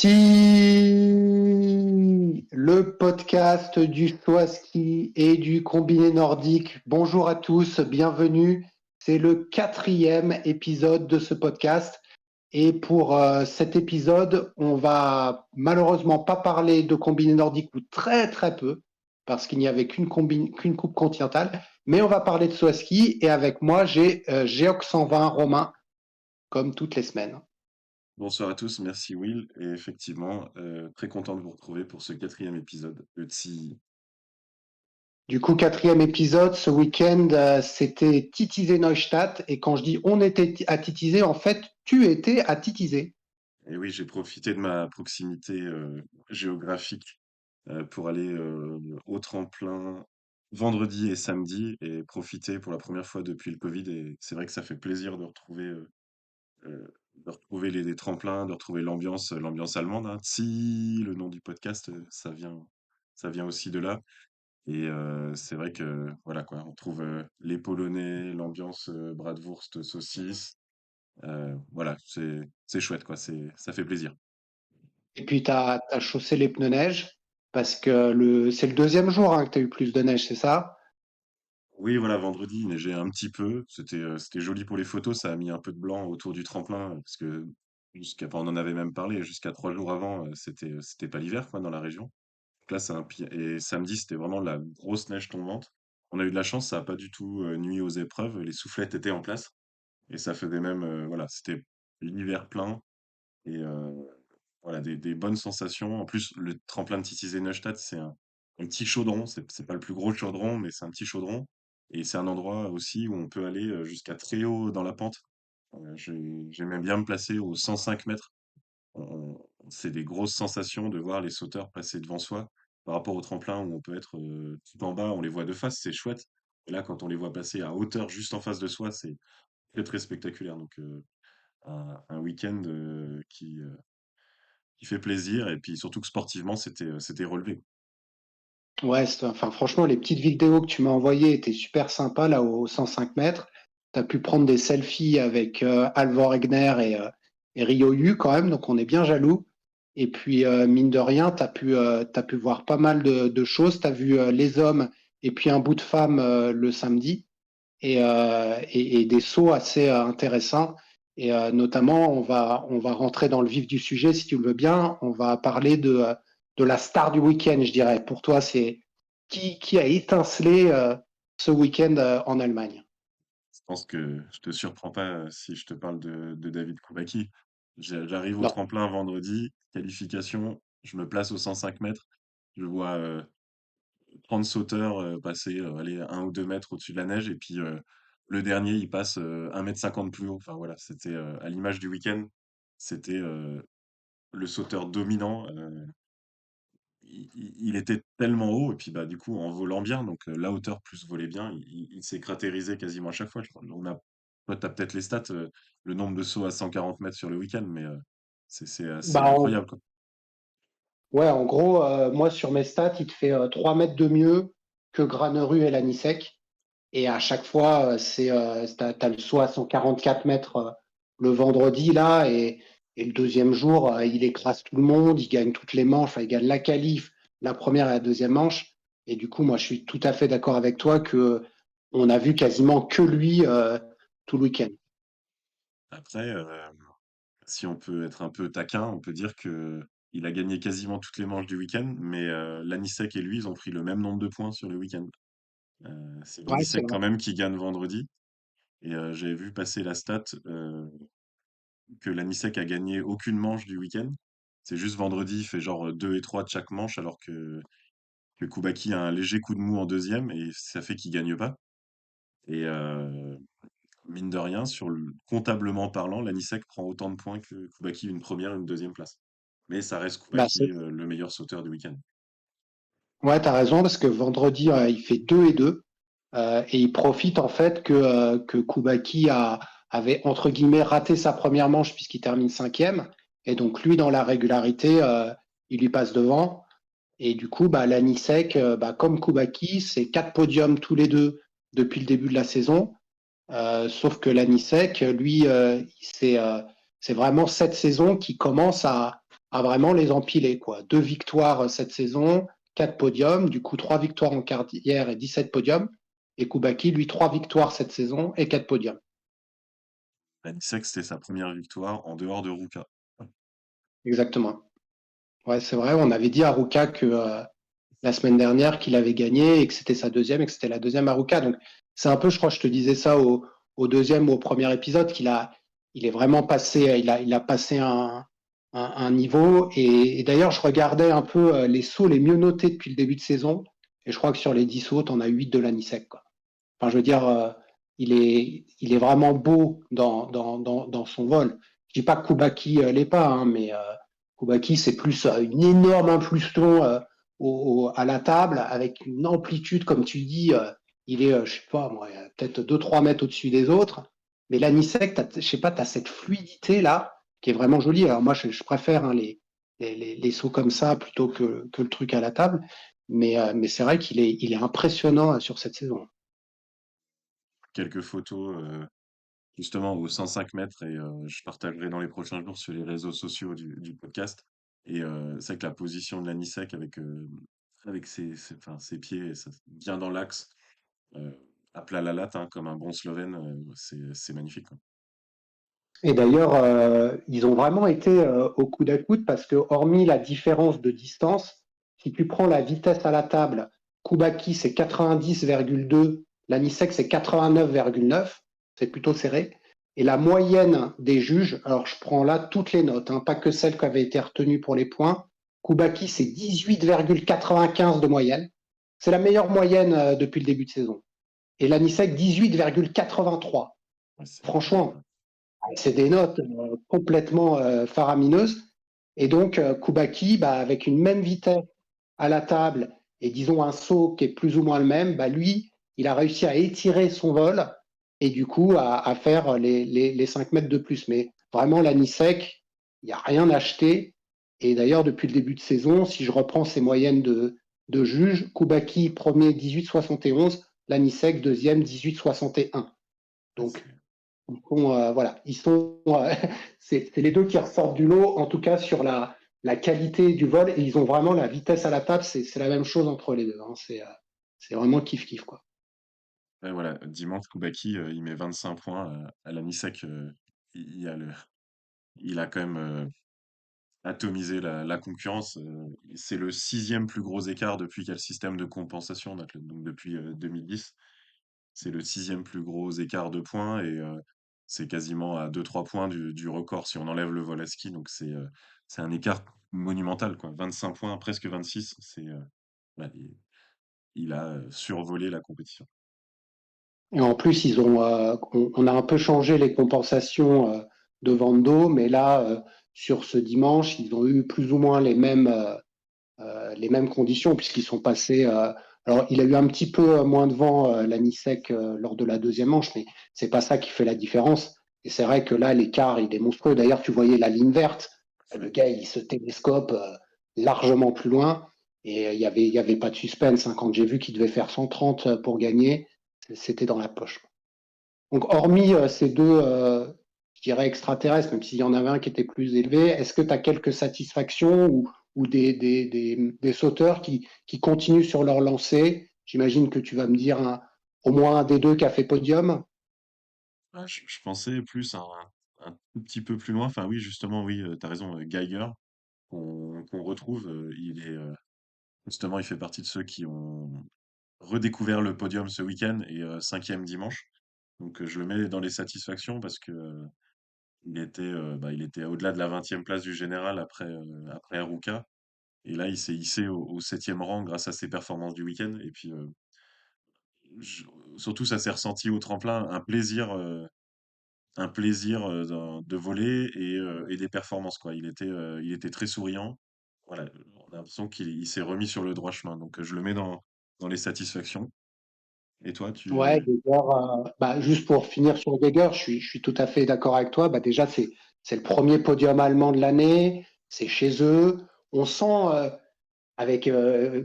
Si le podcast du saut à ski et du combiné nordique. Bonjour à tous, bienvenue. C'est le quatrième épisode de ce podcast. Et pour cet épisode, on va malheureusement pas parler de combiné nordique ou très très peu, parce qu'il n'y avait qu'une coupe continentale. Mais on va parler de saut à ski. Et avec moi, j'ai Géox 120 Romain, comme toutes les semaines. Bonsoir à tous, merci Will. Et effectivement, très content de vous retrouver pour ce quatrième épisode de TSI. Du coup, quatrième épisode, ce week-end, c'était Titizé-Neustadt. Et quand je dis on était à Titizé, en fait, tu étais à Titizé. Et oui, j'ai profité de ma proximité géographique pour aller au tremplin vendredi et samedi et profiter pour la première fois depuis le Covid. Et c'est vrai que ça fait plaisir de retrouver les tremplins, de retrouver l'ambiance allemande, hein. TSI, le nom du podcast, ça vient aussi de là. Et c'est vrai que voilà quoi, on trouve, les polonais, l'ambiance, bratwurst, saucisse, voilà, c'est chouette quoi, ça fait plaisir. Et puis, tu as chaussé les pneus neige parce que c'est le deuxième jour hein, que tu as eu plus de neige, c'est ça? Oui voilà, vendredi, il neigeait un petit peu, c'était joli pour les photos, ça a mis un peu de blanc autour du tremplin, parce que on en avait même parlé, jusqu'à 3 jours avant, c'était pas l'hiver quoi dans la région. Donc là, c'est un pi et samedi, c'était vraiment la grosse neige tombante. On a eu de la chance, ça a pas du tout, nui aux épreuves, les soufflettes étaient en place. Et ça faisait même, voilà, c'était l'hiver plein et voilà, des bonnes sensations. En plus, le tremplin de Titisee-Neustadt, c'est un petit chaudron. C'est pas le plus gros chaudron, mais c'est un petit chaudron. Et c'est un endroit aussi où on peut aller jusqu'à très haut dans la pente. J'aimais bien me placer aux 105 mètres. C'est des grosses sensations de voir les sauteurs passer devant soi par rapport au tremplin où on peut être tout en bas, on les voit de face, c'est chouette. Et là, quand on les voit passer à hauteur juste en face de soi, c'est très très spectaculaire. Donc, un week-end qui fait plaisir et puis surtout que sportivement, c'était relevé. Ouais, enfin, franchement, les petites vidéos que tu m'as envoyées étaient super sympas là aux 105 mètres. Tu as pu prendre des selfies avec Alvor Egner et Rio Yu quand même, donc on est bien jaloux. Et puis, mine de rien, t'as pu voir pas mal de choses. Tu as vu les hommes et puis un bout de femme le samedi et des sauts assez intéressants. Et notamment, on va rentrer dans le vif du sujet si tu le veux bien. On va parler de la star du week-end, je dirais. Pour toi, c'est qui a étincelé ce week-end en Allemagne? Je pense que je te surprends pas si je te parle de David Koubaki. J'arrive au Non. tremplin vendredi, qualification, je me place aux 105 mètres, je vois 30 sauteurs passer allez, 1 ou 2 mètres au-dessus de la neige et puis le dernier il passe 1,50 m plus haut. Enfin voilà, c'était à l'image du week-end, c'était le sauteur dominant. Il était tellement haut et puis, bah, du coup, en volant bien, donc la hauteur plus voler bien, il s'est cratérisé quasiment à chaque fois. Je crois. Toi, tu as peut-être les stats, le nombre de sauts à 140 mètres sur le week-end, mais c'est assez Bah, incroyable, quoi. ouais, en gros, moi, sur mes stats, il te fait 3 mètres de mieux que Granerud et Lanisec. Et à chaque fois, t'as le saut à 144 mètres le vendredi, là, et le deuxième jour, il écrase tout le monde, il gagne toutes les manches, enfin, il gagne la qualif, la première et la deuxième manche. Et du coup, moi, je suis tout à fait d'accord avec toi que on a vu quasiment que lui tout le week-end. Après, si on peut être un peu taquin, on peut dire que il a gagné quasiment toutes les manches du week-end, mais Lanisek et lui, ils ont pris le même nombre de points sur le week-end. C'est Ouais, c'est Lanisek vrai. quand même qui gagne vendredi et j'avais vu passer la stat, que l'ANISEC a gagné aucune manche du week-end. C'est juste vendredi, il fait genre 2 et 3 de chaque manche, alors que Koubaki a un léger coup de mou en deuxième, et ça fait qu'il gagne pas. Et mine de rien, comptablement parlant, l'ANISEC prend autant de points que Koubaki, une première, une deuxième place. Mais ça reste Bah, Koubaki, le meilleur sauteur du week-end. ouais, t'as raison, parce que vendredi, il fait 2 et 2. Et il profite en fait que Koubaki avait entre guillemets raté sa première manche puisqu'il termine cinquième. Et donc lui, dans la régularité, il lui passe devant. Et du coup, bah, Lanisek, comme Koubaki, c'est 4 podiums tous les deux depuis le début de la saison. Sauf que Lanisek, lui, c'est vraiment cette saison qui commence à vraiment les empiler, quoi. 2 victoires cette saison, 4 podiums, du coup 3 victoires en carrière et 17 podiums. Et Koubaki, lui, 3 victoires cette saison et 4 podiums. Anisek, c'était sa première victoire en dehors de Ruka. Exactement. Ouais, c'est vrai, on avait dit à Ruka que la semaine dernière qu'il avait gagné et que c'était sa deuxième et que c'était la deuxième à Ruka. Donc c'est un peu, je crois, je te disais ça au deuxième ou au premier épisode, il est vraiment passé, il a passé un niveau. Et d'ailleurs, je regardais un peu les sauts les mieux notés depuis le début de saison. Et je crois que sur les 10 sauts, on a 8 de l'Anisec, quoi. Enfin, je veux dire, il est vraiment beau dans son vol. Je dis pas que Koubaki l'est pas, hein, mais Koubaki, c'est plus une énorme impulsion à la table, avec une amplitude, comme tu dis, il est, je sais pas, moi, peut-être 2-3 mètres au-dessus des autres. Mais l'anisec, je sais pas, tu as cette fluidité là, qui est vraiment jolie. Alors moi, je préfère hein, les sauts comme ça plutôt que le truc à la table. Mais c'est vrai il est impressionnant sur cette saison. Quelques photos, justement aux 105 mètres et je partagerai dans les prochains jours sur les réseaux sociaux du podcast. Et c'est vrai que la position de l'Anisec avec enfin, ses pieds bien dans l'axe, euh, à plat la latte, hein, comme un bon Slovène, c'est magnifique, quoi. Et d'ailleurs, ils ont vraiment été au coude à coude parce que, hormis la différence de distance, si tu prends la vitesse à la table, Koubaki c'est 90,2, l'Anisec c'est 89,9, c'est plutôt serré. Et la moyenne des juges, alors je prends là toutes les notes, hein, pas que celles qui avaient été retenues pour les points. Koubaki c'est 18,95 de moyenne. C'est la meilleure moyenne depuis le début de saison. Et l'Anisec 18,83. Ouais, c'est Franchement, ouais, c'est des notes complètement faramineuses. Et donc, Koubaki, bah, avec une même vitesse à la table et disons un saut qui est plus ou moins le même, bah, lui, il a réussi à étirer son vol et du coup à faire les 5 mètres de plus. Mais vraiment, l'Anisec, il n'y a rien acheté. Et d'ailleurs, depuis le début de saison, si je reprends ses moyennes de juge, Koubaki, premier 18,71, l'Anisec, deuxième 18,61. Donc, c'est voilà, c'est les deux qui ressortent du lot, en tout cas sur la qualité du vol, et ils ont vraiment la vitesse à la table, c'est la même chose entre les deux, hein. C'est vraiment kiff-kiff, quoi. ouais, voilà, dimanche, Koubaki, il met 25 points à l'Anisec. Il a quand même atomisé la concurrence. C'est le sixième plus gros écart depuis qu'il y a le système de compensation, donc depuis 2010. C'est le sixième plus gros écart de points et c'est quasiment à 2-3 points du record si on enlève le vol à ski. Donc c'est un écart monumental, quoi. 25 points, presque 26. Ouais, il a survolé la compétition. Et en plus, on a un peu changé les compensations de Vando, mais là, sur ce dimanche, ils ont eu plus ou moins les mêmes conditions, puisqu'ils sont passés. Alors, il a eu un petit peu moins de vent, l'Anisec, lors de la deuxième manche, mais c'est pas ça qui fait la différence. Et c'est vrai que là, l'écart, il est monstrueux. D'ailleurs, tu voyais la ligne verte. Le Ouais. gars, il se télescope largement plus loin. Et il y avait pas de suspense, hein. Quand j'ai vu qu'il devait faire 130 pour gagner, c'était dans la poche. Donc, hormis ces deux, je dirais, extraterrestres, même s'il y en avait un qui était plus élevé, est-ce que tu as quelques satisfactions ou des sauteurs qui continuent sur leur lancée? J'imagine que tu vas me dire au moins un des deux qui a fait podium. Ah, je pensais plus à un tout petit peu plus loin. Enfin oui, justement, oui, tu as raison, Geiger, qu'on retrouve, justement, il fait partie de ceux qui ont redécouvert le podium ce week-end et cinquième dimanche. Donc je le mets dans les satisfactions parce que il était au-delà de la 20e place du général après Aruka. Et là, il s'est hissé au 7e rang grâce à ses performances du week-end. Et puis, je- surtout, ça s'est ressenti au tremplin, un plaisir de voler et des performances, quoi. Il était très souriant. Voilà, on a l'impression qu'il s'est remis sur le droit chemin. Donc, je le mets dans les satisfactions. Et toi, Ouais, Geiger, bah, juste pour finir sur Geiger, je suis tout à fait d'accord avec toi. Bah, déjà, c'est le premier podium allemand de l'année, c'est chez eux. On sent, avec,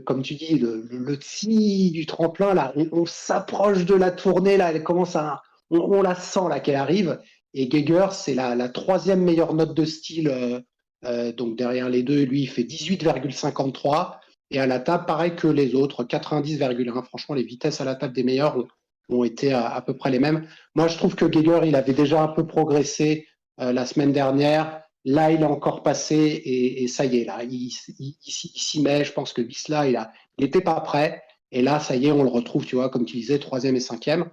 comme tu dis, le tsi du tremplin, là, on s'approche de la tournée, là, elle commence on la sent, là, qu'elle arrive. Et Geiger, c'est la troisième meilleure note de style Donc derrière les deux, lui, il fait 18,53. Et à la table, pareil que les autres, 90,1. Franchement, les vitesses à la table des meilleurs ont été à peu près les mêmes. Moi, je trouve que Geiger, il avait déjà un peu progressé la semaine dernière. Là, il a encore passé et ça y est, là, il s'y met. Je pense que Wisla, il était pas prêt. Et là, ça y est, on le retrouve, tu vois, comme tu disais, troisième et cinquième.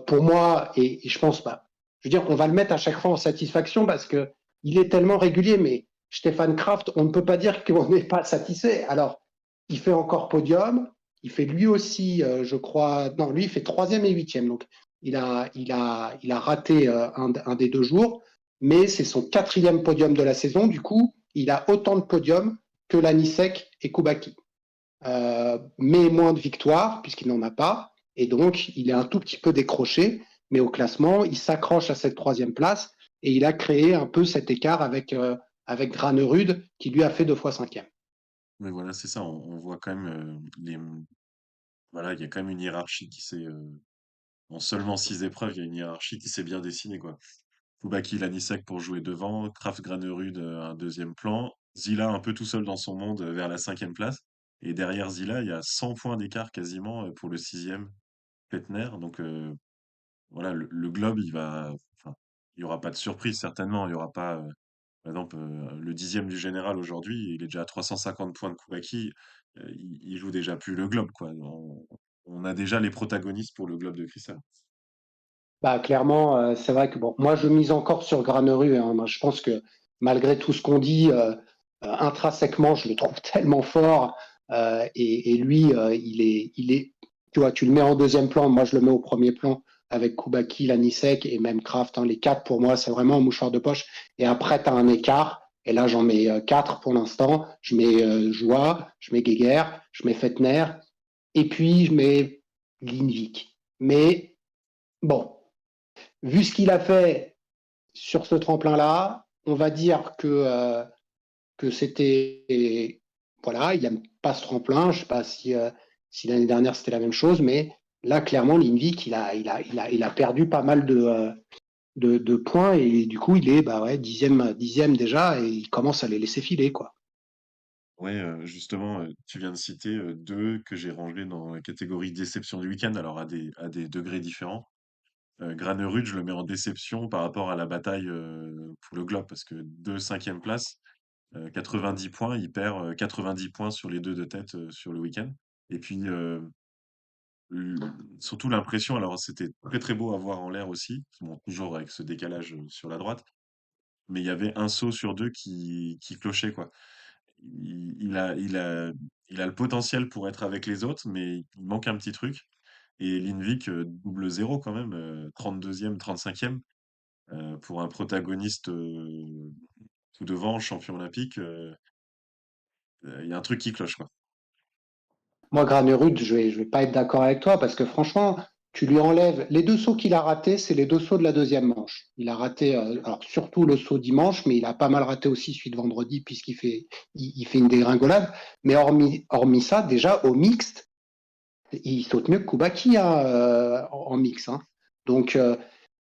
Pour moi, et je pense pas, je veux dire, on va le mettre à chaque fois en satisfaction parce que il est tellement régulier, mais Stéphane Kraft, on ne peut pas dire qu'on n'est pas satisfait. Alors, il fait encore podium, il fait lui aussi, je crois, non, lui, il fait troisième et huitième, donc il a raté un des 2 jours, mais c'est son quatrième podium de la saison, du coup, il a autant de podiums que Lanisek et Koubaki. Mais moins de victoires, puisqu'il n'en a pas. Et donc, il est un tout petit peu décroché, mais au classement, il s'accroche à cette troisième place et il a créé un peu cet écart avec Granerud, qui lui a fait 2 fois cinquième. Mais voilà, c'est ça, on voit quand même voilà, il y a quand même une hiérarchie qui s'est. En seulement 6 épreuves, il y a une hiérarchie qui s'est bien dessinée, quoi. Foubaki Lanisek pour jouer devant, Kraft Granerud un deuxième plan, Zila un peu tout seul dans son monde vers la cinquième place. Et derrière Zila, il y a 100 points d'écart quasiment pour le sixième, Pletner. Donc voilà, le globe, enfin, il y aura pas de surprise certainement. Il y aura pas, par exemple, le dixième du général aujourd'hui, il est déjà à 350 points de Koubaki. Il joue déjà plus le globe, quoi. On a déjà les protagonistes pour le globe de cristal. Bah, clairement, c'est vrai que bon, moi je mise encore sur Granerud, hein. Moi, je pense que malgré tout ce qu'on dit, intrinsèquement, je le trouve tellement fort. Et lui, tu vois, tu le mets en deuxième plan, moi je le mets au premier plan avec Koubaki, Lanisek et même Kraft, hein. Les quatre, pour moi, c'est vraiment un mouchoir de poche. Et après, tu as un écart. Et là, j'en mets quatre pour l'instant. Je mets Joie, je mets Geiger, je mets Fettner, et puis je mets Lindvik. Mais bon, vu ce qu'il a fait sur ce tremplin-là, on va dire que c'était. Voilà, il n'aime pas ce tremplin. Je ne sais pas si l'année dernière c'était la même chose, mais là, clairement, Lindvik, il a perdu pas mal de points et du coup, il est bah ouais, dixième déjà et il commence à les laisser filer, quoi. Ouais, justement, tu viens de citer, 2 que j'ai rangés dans la catégorie déception du week-end, alors à des degrés différents. Granerud, je le mets en déception par rapport à la bataille, pour le globe parce que 2 5e places, 90 points, il perd, 90 points sur les 2 de tête, sur le week-end et puis, surtout l'impression alors c'était très, très beau à voir en l'air aussi, bon toujours avec ce décalage, sur la droite, mais il y avait un saut sur 2 qui clochait, quoi. Il il a il a il a le potentiel pour être avec les autres, mais il manque un petit truc. Et Lindvik, double zéro quand même, 32e, 35e, pour un protagoniste tout devant, champion olympique, il y a un truc qui cloche, quoi. Moi, Granerud, je vais pas être d'accord avec toi parce que franchement, tu lui enlèves les 2 sauts qu'il a ratés, c'est les 2 sauts de la deuxième manche. Il a raté, alors surtout le saut dimanche, mais il a pas mal raté aussi celui de vendredi puisqu'il fait, il fait une dégringolade. Mais hormis ça, déjà au mixte, il saute mieux que Koubaki, hein, en mix, hein. Donc,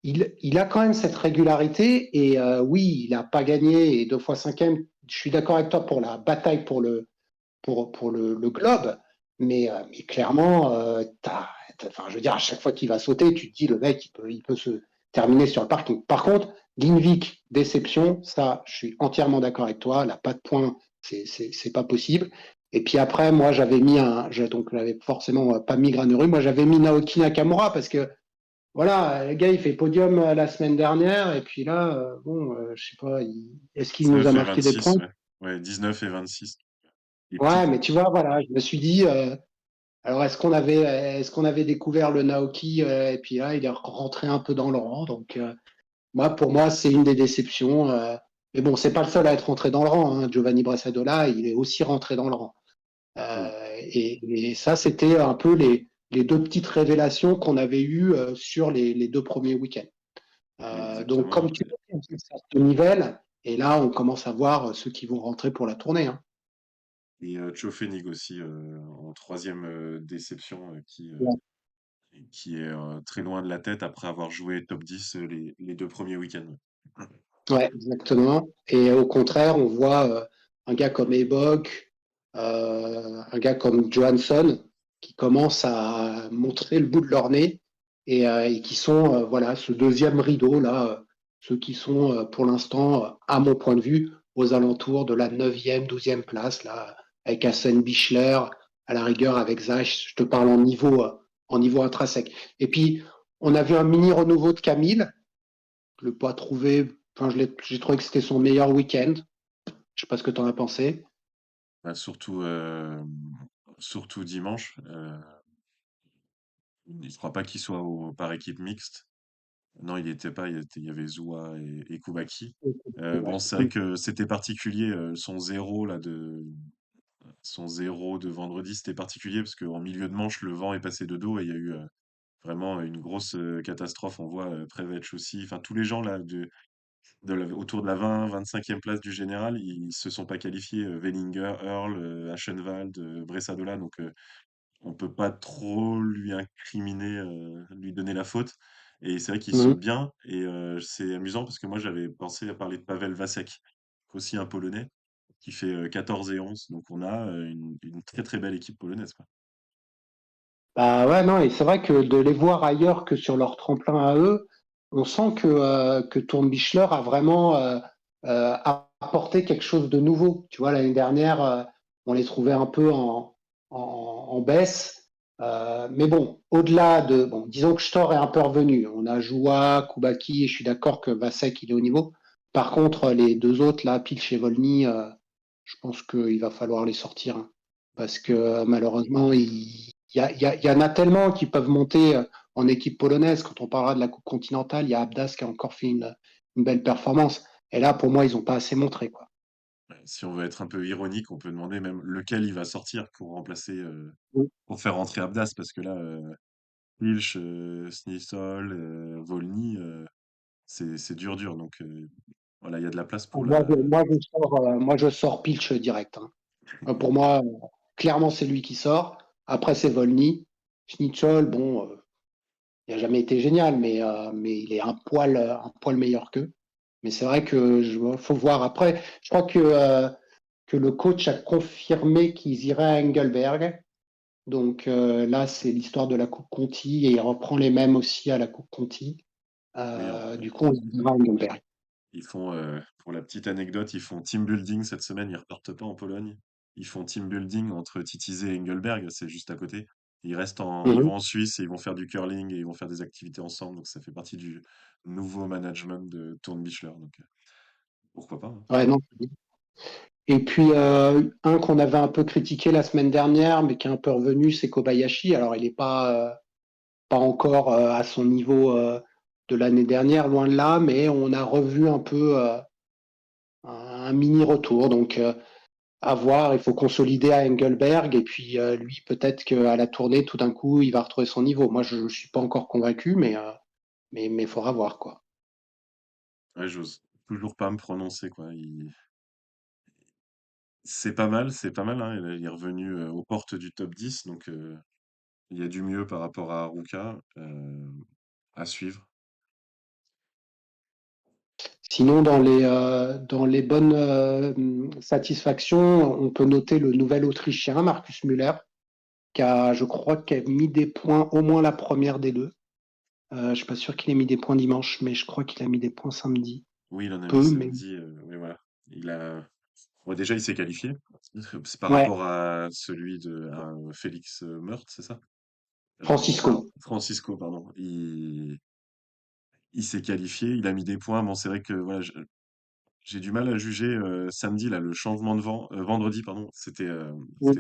il a quand même cette régularité et oui, il n'a pas gagné et 2 fois cinquième. Je suis d'accord avec toi pour la bataille pour le globe, mais clairement, enfin, je veux dire, à chaque fois qu'il va sauter, tu te dis, le mec, il peut se terminer sur le parking. Par contre, Ginvik, déception, ça, je suis entièrement d'accord avec toi, là, pas de point, c'est pas possible. Et puis après, moi, donc, j'avais forcément pas mis Granerud, moi, j'avais mis Naoki Nakamura parce que, voilà, le gars, il fait podium la semaine dernière, et puis là, bon, je sais pas, est-ce qu'il nous a 19 et marqué des 26, points? ouais. Ouais, 19 et 26. Les petits Ouais, points. mais tu vois, voilà, je me suis dit, alors, est-ce qu'on avait découvert le Naoki et puis là, il est rentré un peu dans le rang. Donc, moi, pour moi, c'est une des déceptions. Mais bon, c'est pas le seul à être rentré dans le rang, hein. Giovanni Bressadola, il est aussi rentré dans le rang. Oui, Et ça, c'était un peu les deux petites révélations qu'on avait eues sur les 2 premiers week-ends. Donc, exactement. comme tu dis, ça se nivelle. Et là, on commence à voir ceux qui vont rentrer pour la tournée, hein. Et Tchofénig aussi, en troisième déception, qui est très loin de la tête après avoir joué top 10 les 2 premiers week-ends. Ouais, exactement. Et au contraire, on voit un gars comme Ebok, un gars comme Johansson, qui commencent à montrer le bout de leur nez et qui sont, voilà, ce deuxième rideau là, ceux qui sont pour l'instant, à mon point de vue, aux alentours de la neuvième, douzième place là, avec Hassan Bichler, à la rigueur avec Zach. Je te parle en niveau intrinsèque. Et puis, on a vu un mini renouveau de Camille. Je l'ai pas trouvé. Enfin, j'ai trouvé que c'était son meilleur week-end. Je sais pas ce que tu en as pensé. Bah, surtout dimanche. Je crois pas qu'il soit par équipe mixte. Non, il était pas. Il y avait Zoua et Koubaki. Bon, Ouais. c'est vrai que c'était particulier. Son zéro de vendredi, c'était particulier parce qu'en milieu de manche, le vent est passé de dos et il y a eu vraiment une grosse catastrophe. On voit Prevetch aussi. Enfin, tous les gens là autour de la 20, 25e place du général, ils se sont pas qualifiés. Wellinger, Earl, Aschenwald, Bressadola. Donc, on peut pas trop lui incriminer, lui donner la faute. Et c'est vrai qu'il saute Mhm. bien. Et c'est amusant parce que moi, j'avais pensé à parler de Pavel Vasek, aussi un Polonais, qui fait 14 et 11. Donc, on a une très très belle équipe polonaise, quoi. Bah ouais, non, et c'est vrai que de les voir ailleurs que sur leur tremplin à eux, on sent que Tourne-Bichler a vraiment apporté quelque chose de nouveau. Tu vois, l'année dernière, on les trouvait un peu en baisse. Mais bon, au-delà de. Bon, disons que Stor est un peu revenu. On a Joua, Koubaki, et je suis d'accord que Vasek, il est au niveau. Par contre, les deux autres, là, Pilch et Volny, je pense qu'il va falloir les sortir, hein. Parce que malheureusement, il y en a tellement qui peuvent monter en équipe polonaise. Quand on parlera de la Coupe continentale, il y a Abdas qui a encore fait une belle performance. Et là, pour moi, ils n'ont pas assez montré, quoi. Ouais, si on veut être un peu ironique, on peut demander même lequel il va sortir pour remplacer, Oui. pour faire rentrer Abdas, parce que là, Ilch, Snisol, Volny, c'est dur dur. Donc voilà, il y a de la place pour Moi, je sors Pilch direct, hein. Pour moi, clairement, c'est lui qui sort. Après, c'est Volny. Schnitzel, bon, il n'a jamais été génial, mais il est un poil meilleur qu'eux. Mais c'est vrai que faut voir. Après, je crois que le coach a confirmé qu'ils iraient à Engelberg. Donc là, c'est l'histoire de la Coupe Conti et il reprend les mêmes aussi à la Coupe Conti. Oui, Du coup, on se dira Engelberg. ils font, pour la petite anecdote, ils font team building cette semaine, ils repartent pas en Pologne. Ils font team building entre Titisee et Engelberg, c'est juste à côté. Ils Mhm. vont en Suisse et ils vont faire du curling et ils vont faire des activités ensemble. Donc ça fait partie du nouveau management de Tourne Bichler. Donc pourquoi pas, hein. Ouais, non. Et puis, un qu'on avait un peu critiqué la semaine dernière, mais qui est un peu revenu, c'est Kobayashi. Alors, il n'est pas encore à son niveau de l'année dernière, loin de là, mais on a revu un peu un mini retour. Donc, à voir, il faut consolider à Engelberg et puis lui, peut-être qu'à la tournée, tout d'un coup, il va retrouver son niveau. Moi, je ne suis pas encore convaincu, mais il faudra voir, quoi. Ouais, j'ose toujours pas me prononcer, quoi. C'est pas mal, hein. Il est revenu aux portes du top 10, donc il y a du mieux par rapport à Haruka, à suivre. Sinon, dans les bonnes satisfactions, on peut noter le nouvel Autrichien, Markus Müller, je crois, qui a mis des points au moins la première des deux. Je suis pas sûr qu'il ait mis des points dimanche, mais je crois qu'il a mis des points samedi. Oui, il en a mis Peu, mais samedi, mais voilà. Il a Bon, déjà, il s'est qualifié. C'est par ouais, rapport à celui à Félix Meurthe, c'est ça? Francisco. Francisco, pardon. Il s'est qualifié, il a mis des points. Bon, c'est vrai que voilà, j'ai du mal à juger samedi, là, le changement de vent, vendredi, pardon. C'était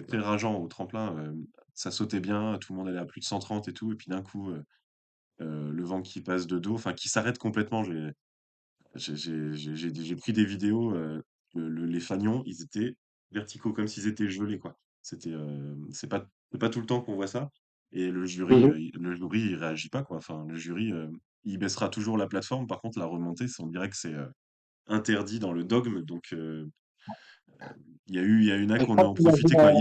très rageant au tremplin. Ça sautait bien, tout le monde allait à plus de 130 et tout. Et puis d'un coup, le vent qui passe de dos, enfin, qui s'arrête complètement. J'ai pris des vidéos, les fanions, ils étaient verticaux, comme s'ils étaient gelés, quoi. C'est pas tout le temps qu'on voit ça. Et Mhm. le jury, il réagit pas, quoi. Enfin, le jury, il baissera toujours la plateforme. Par contre, la remontée, on dirait que c'est interdit dans le dogme. Donc, il y a une Je qu'on crois a en qu'il profité, quoi.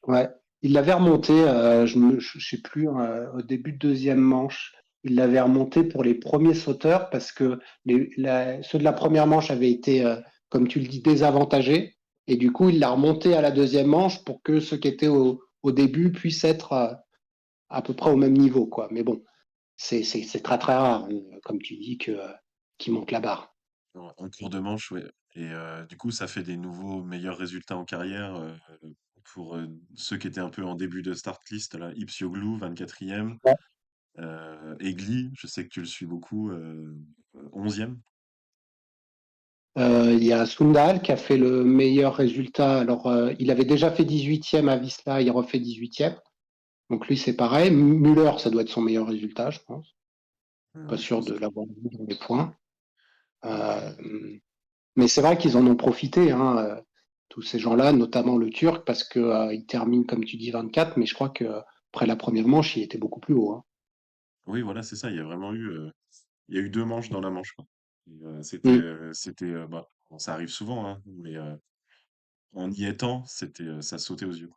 ouais, il l'avait remonté, je sais plus, au début de deuxième manche. il l'avait remonté pour les premiers sauteurs parce que ceux de la première manche avaient été, comme tu le dis, désavantagés. Et du coup, il l'a remonté à la deuxième manche pour que ceux qui étaient au début puissent être à peu près au même niveau, quoi. Mais bon, c'est très très rare, hein, comme tu dis, qu'il monte la barre. En cours de manche, ouais. Et du coup, ça fait des nouveaux meilleurs résultats en carrière pour ceux qui étaient un peu en début de start list, là. Ipsioglu, 24e. Egli, je sais que tu le suis beaucoup, 11e. Il y a Sundal qui a fait le meilleur résultat. Alors, il avait déjà fait 18e à Visla, il refait 18e. Donc lui, c'est pareil. Müller, ça doit être son meilleur résultat, je pense. Pas Ouais, je sûr pense de que. l'avoir vu dans les points. Euh, mais c'est vrai qu'ils en ont profité, hein, tous ces gens-là, notamment le Turc, parce que il termine, comme tu dis, 24, mais je crois que après la première manche, il était beaucoup plus haut, hein. Oui, voilà, c'est ça. Il y a vraiment eu, il y a eu deux manches dans la manche, quoi. Et, Mm. bah, bon, ça arrive souvent, hein, mais en y étant, ça sautait aux yeux.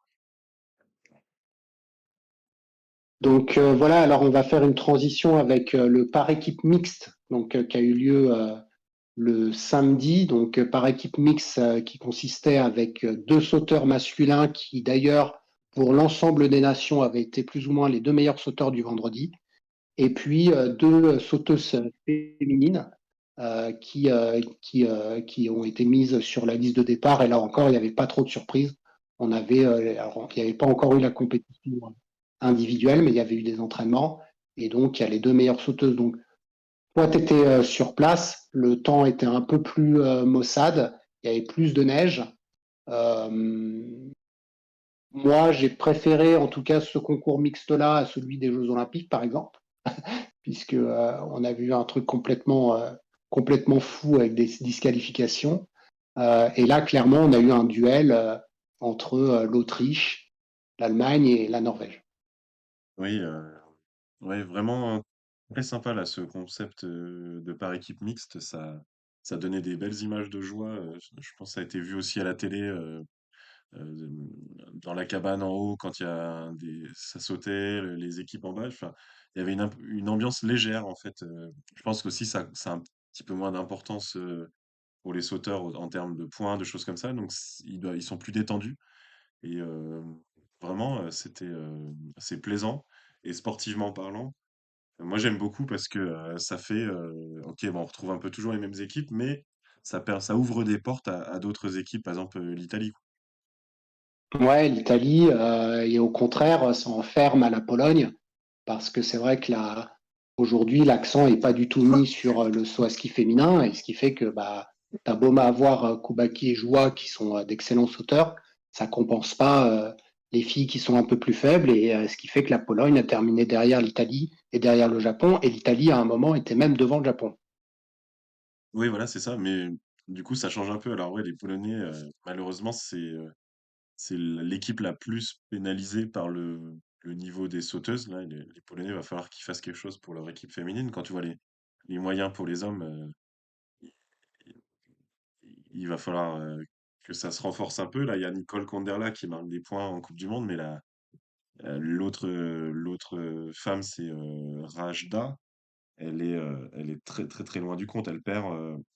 Donc voilà, alors on va faire une transition avec le par équipe mixte, donc qui a eu lieu le samedi, donc par équipe mixte qui consistait avec deux sauteurs masculins qui d'ailleurs pour l'ensemble des nations avaient été plus ou moins les deux meilleurs sauteurs du vendredi, et puis deux sauteuses féminines qui ont été mises sur la liste de départ. Et là encore, il n'y avait pas trop de surprises. Alors, il n'y avait pas encore eu la compétition individuelle, mais il y avait eu des entraînements. Et donc, il y a les deux meilleures sauteuses. Donc, toi, tu étais sur place, le temps était un peu plus maussade, il y avait plus de neige. Euh, Moi, j'ai préféré en tout cas ce concours mixte-là à celui des Jeux Olympiques, par exemple, puisque on a vu un truc complètement fou avec des disqualifications. Et là, clairement, on a eu un duel entre l'Autriche, l'Allemagne et la Norvège. Oui, ouais, vraiment très sympa là, ce concept de par équipe mixte. Ça donnait des belles images de joie. Je pense que ça a été vu aussi à la télé. Euh, Dans la cabane en haut quand ça sautait, les équipes en bas. Enfin, il y avait une ambiance légère en fait. Je pense qu'aussi ça a un petit peu moins d'importance pour les sauteurs en termes de points, de choses comme ça. Donc ils sont plus détendus et vraiment c'est plaisant et sportivement parlant. Moi j'aime beaucoup parce que ça fait ok bon, on retrouve un peu toujours les mêmes équipes, mais ça ouvre des portes à d'autres équipes, par exemple l'Italie. Ouais, l'Italie, et au contraire, s'en enferme à la Pologne, parce que c'est vrai que aujourd'hui, l'accent n'est pas du tout mis sur le saut à ski féminin, et ce qui fait que bah, t'as beau avoir Koubaki et Joua qui sont d'excellents sauteurs, ça compense pas les filles qui sont un peu plus faibles, et ce qui fait que la Pologne a terminé derrière l'Italie et derrière le Japon, et l'Italie à un moment était même devant le Japon. Oui, voilà, c'est ça. Mais du coup, ça change un peu. Alors, ouais, les Polonais, malheureusement, c'est l'équipe la plus pénalisée par le niveau des sauteuses. Là, les Polonais, il va falloir qu'ils fassent quelque chose pour leur équipe féminine. Quand tu vois les moyens pour les hommes, il va falloir que ça se renforce un peu. Là, il y a Nicole Konderla qui marque des points en Coupe du Monde, mais là, l'autre femme, c'est Rajda. Elle est très très très loin du compte. Elle perd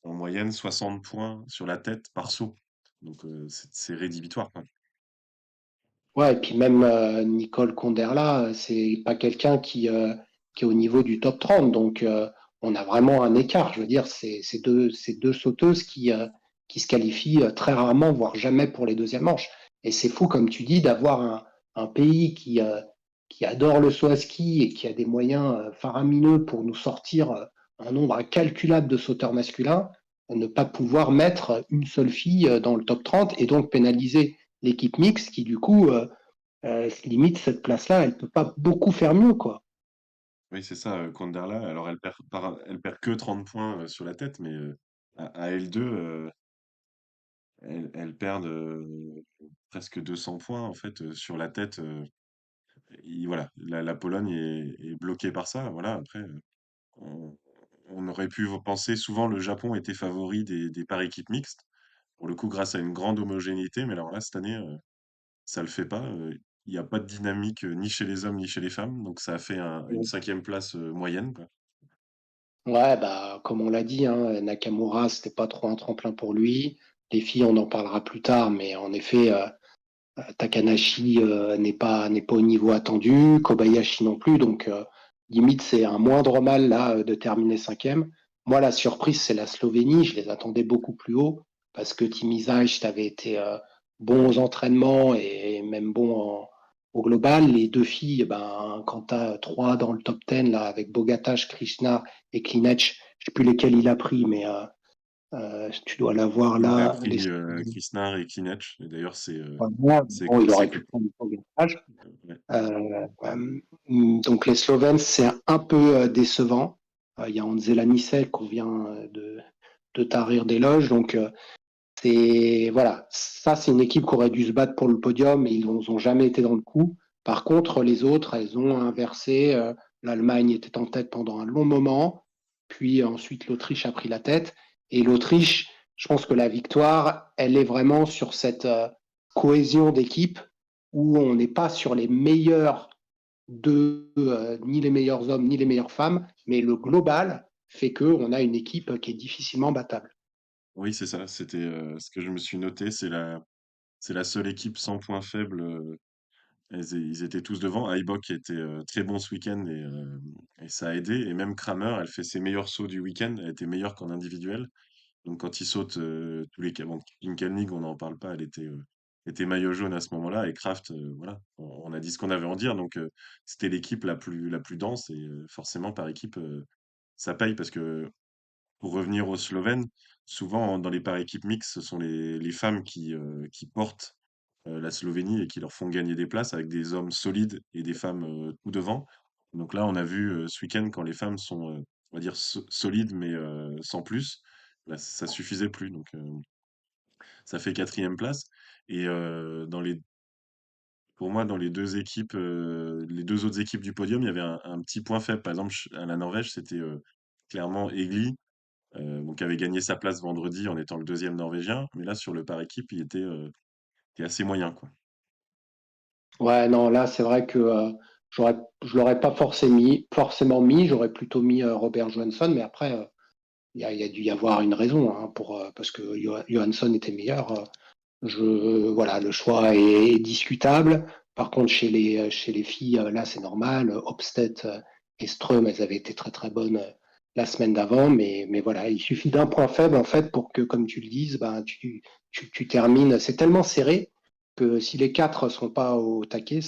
en moyenne 60 points sur la tête par saut. Donc c'est rédhibitoire, quoi. Ouais, et puis même Nicole Conderla, c'est pas quelqu'un qui est au niveau du top 30. Donc, on a vraiment un écart. Je veux dire, c'est deux sauteuses qui se qualifient très rarement, voire jamais pour les deuxièmes manches. Et c'est fou, comme tu dis, d'avoir un pays qui adore le saut à ski et qui a des moyens faramineux pour nous sortir un nombre incalculable de sauteurs masculins, ne pas pouvoir mettre une seule fille dans le top 30 et donc pénaliser l'équipe mixte qui, du coup, limite, cette place-là, elle peut pas beaucoup faire mieux, quoi. Oui, c'est ça, Konderla. Alors elle perd que 30 points sur la tête, mais à L2, elles perdent presque 200 points en fait sur la tête. Voilà, la Pologne est bloquée par ça. Voilà, après, on, on aurait pu penser souvent le Japon était favori des par équipes mixtes. Pour le coup, grâce à une grande homogénéité, mais alors là, cette année, ça le fait pas. il y a pas de dynamique, ni chez les hommes ni chez les femmes, donc ça a fait une cinquième place moyenne, quoi. Ouais, bah, comme on l'a dit, hein, Nakamura, c'était pas trop un tremplin pour lui. Les filles, on en parlera plus tard, mais en effet, Takanashi n'est pas au niveau attendu, Kobayashi non plus, donc limite c'est un moindre mal là de terminer cinquième. Moi, la surprise, c'est la Slovénie. Je les attendais beaucoup plus haut parce que Timi Zajc avait été bon aux entraînements et même bon au global. Les deux filles, ben, quand tu as trois dans le top 10 là, avec Bogatash, Krishna et Klinec, je sais plus lesquels il a pris, mais tu dois l'avoir Il a là. pris Krishna et Kinech, et d'ailleurs Bon, il c'est aurait que pu prendre Bogatash. ouais. Donc les Slovènes, c'est un peu décevant. Il y a Anzela Nisek qu'on vient de tarir d'éloge. Donc c'est voilà, ça c'est une équipe qui aurait dû se battre pour le podium et ils n'ont jamais été dans le coup. Par contre, les autres, elles ont inversé. L'Allemagne était en tête pendant un long moment, puis ensuite l'Autriche a pris la tête. Et l'Autriche, je pense que la victoire, elle est vraiment sur cette cohésion d'équipe où on n'est pas sur les meilleurs ni les meilleurs hommes ni les meilleures femmes, mais le global fait qu'on a une équipe qui est difficilement battable. Oui, c'est ça, c'était ce que je me suis noté, c'est la seule équipe sans point faible. Ils étaient tous devant. Aibok était très bon ce week-end et ça a aidé. Et même Kramer, elle fait ses meilleurs sauts du week-end. Elle était meilleure qu'en individuel. Donc quand il saute tous les bon, Kinkelnig, on n'en parle pas, était maillot jaune à ce moment-là. Et Kraft, voilà, on a dit ce qu'on avait à en dire. Donc c'était l'équipe la plus dense et forcément par équipe, ça paye parce que pour revenir aux Slovènes, souvent dans les par équipes mixtes, ce sont les femmes qui portent la Slovénie et qui leur font gagner des places avec des hommes solides et des femmes tout devant. Donc là, on a vu ce week-end quand les femmes sont, on va dire, solides, mais sans plus, là, ça suffisait plus. Donc ça fait quatrième place. Et pour moi, dans les deux équipes, les deux autres équipes du podium, il y avait un petit point faible. Par exemple, à la Norvège, c'était clairement Egli, donc qui avait gagné sa place vendredi en étant le deuxième norvégien. Mais là, sur le par équipe, était assez moyen, quoi. Ouais, non, là, c'est vrai que j'aurais, je l'aurais pas forcément mis, j'aurais plutôt mis Robert Johansson, mais après, il y a dû y avoir une raison parce que Johansson était meilleur. Voilà, le choix est discutable. Par contre, chez les filles, là, c'est normal. Obstedt et Ström, elles avaient été très, très bonnes la semaine d'avant. Mais voilà, il suffit d'un point faible, en fait, pour que, comme tu le dises, ben, tu termines. C'est tellement serré que si les quatre sont pas au taquet,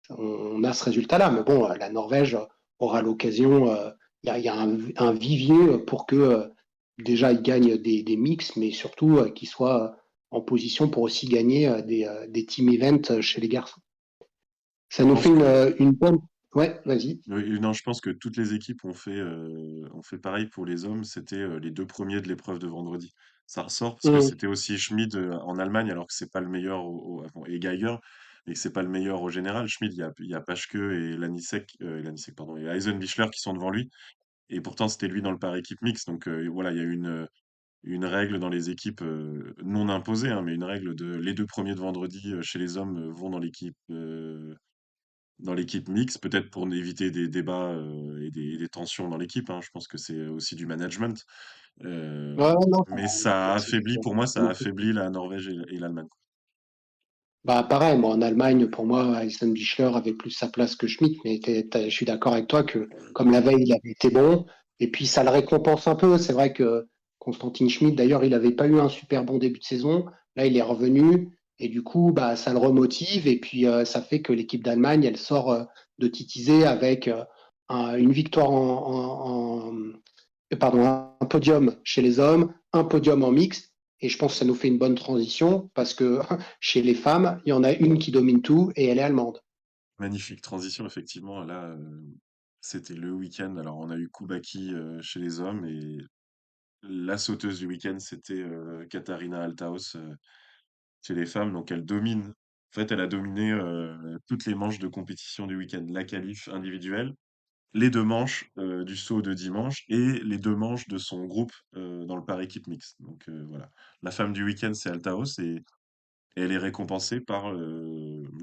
on a ce résultat-là. Mais bon, la Norvège aura l'occasion. Il y a un vivier pour que déjà ils gagnent des mix, mais surtout qu'ils soient en position pour aussi gagner des team events chez les garçons. Ça Je nous pense fait que une bonne. Ouais, vas-y. oui, non, je pense que toutes les équipes ont fait pareil pour les hommes. C'était les deux premiers de l'épreuve de vendredi. Ça ressort parce que Mmh. c'était aussi Schmid en Allemagne, alors que c'est pas le meilleur bon, et Geiger, et que c'est pas le meilleur au général. Schmid, il y a Paschke et Lanisek, pardon, et Eisenbichler qui sont devant lui. Et pourtant, c'était lui dans le par équipe mixte. Donc voilà, il y a une règle dans les équipes non imposée, hein, mais une règle de les deux premiers de vendredi chez les hommes vont dans l'équipe mixte, peut-être pour éviter des débats et des tensions dans l'équipe, hein. Je pense que c'est aussi du management. Euh, Ouais, ouais, non, mais ça a affaibli, pour moi, ça a affaibli la Norvège et l'Allemagne. bah, pareil, moi en Allemagne, pour moi, Eisenbichler avait plus sa place que Schmidt, mais je suis d'accord avec toi que comme la veille, il avait été bon, et puis ça le récompense un peu. C'est vrai que Constantin Schmidt, d'ailleurs, il n'avait pas eu un super bon début de saison. Là, il est revenu, et du coup, bah, ça le remotive, et puis ça fait que l'équipe d'Allemagne, elle sort de titiller avec une victoire pardon, un podium chez les hommes, un podium en mixte. Et je pense que ça nous fait une bonne transition parce que chez les femmes, il y en a une qui domine tout et elle est allemande. Magnifique transition, effectivement. Là, c'était le week-end. Alors, on a eu Koubaki chez les hommes et la sauteuse du week-end, c'était Katharina Althaus chez les femmes. Donc, elle domine. En fait, elle a dominé toutes les manches de compétition du week-end. La qualif individuelle, les 2 manches, du saut de dimanche et les 2 manches de son groupe, dans le par équipe mixte. Donc voilà. La femme du week-end, c'est Althaus et elle est récompensée par,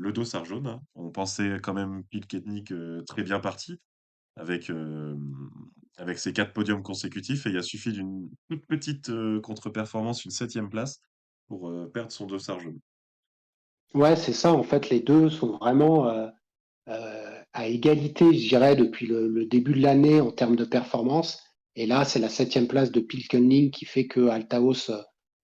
le dossard jaune, hein. On pensait quand même Pielketnik très bien parti avec, avec ses 4 podiums consécutifs et il a suffi d'une toute petite contre-performance, une septième place, pour perdre son dossard jaune. Ouais, c'est ça. En fait, les deux sont vraiment à égalité, je dirais, depuis le début de l'année en termes de performance. Et là, c'est la septième place de Pilkening qui fait que Altaos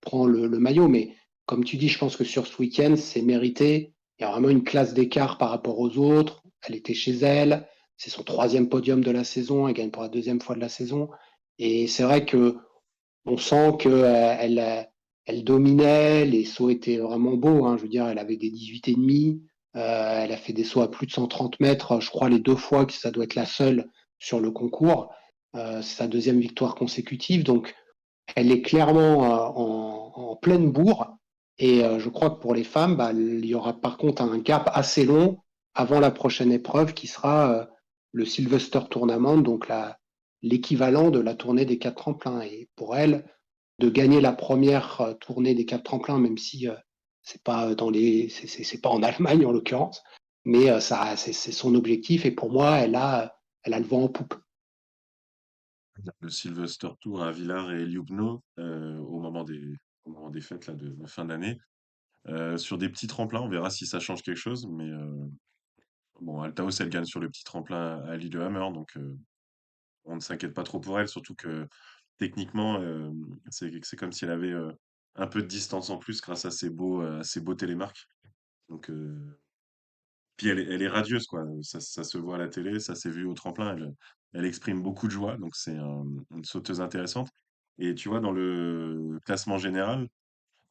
prend le maillot. Mais comme tu dis, je pense que sur ce week-end, c'est mérité. Il y a vraiment une classe d'écart par rapport aux autres. Elle était chez elle. C'est son troisième podium de la saison. Elle gagne pour la deuxième fois de la saison. Et c'est vrai que on sent que elle dominait, les sauts étaient vraiment beaux, hein. Je veux dire, elle avait des 18 et demi, elle a fait des sauts à plus de 130 mètres, je crois les deux fois que ça doit être la seule sur le concours. C'est sa deuxième victoire consécutive, donc elle est clairement en pleine bourre. Et je crois que pour les femmes, bah, il y aura par contre un gap assez long avant la prochaine épreuve qui sera le Sylvester Tournament, donc l'équivalent de la tournée des quatre tremplins. Et pour elle, de gagner la première tournée des quatre tremplins, même si c'est pas dans c'est pas en Allemagne en l'occurrence, mais ça, c'est son objectif. Et pour moi, elle a le vent en poupe. Le Sylvester Tour à Villars et Ljubno au moment des fêtes là, de fin d'année. Sur des petits tremplins, on verra si ça change quelque chose. Mais bon, Altaos, elle gagne sur le petit tremplin à Lillehammer, donc on ne s'inquiète pas trop pour elle, surtout que techniquement, c'est comme si elle avait un peu de distance en plus grâce à ses beaux télémarques. Donc, puis elle est radieuse, quoi. Ça se voit à la télé, ça s'est vu au tremplin. Elle exprime beaucoup de joie, donc c'est une sauteuse intéressante. Et tu vois, dans le classement général,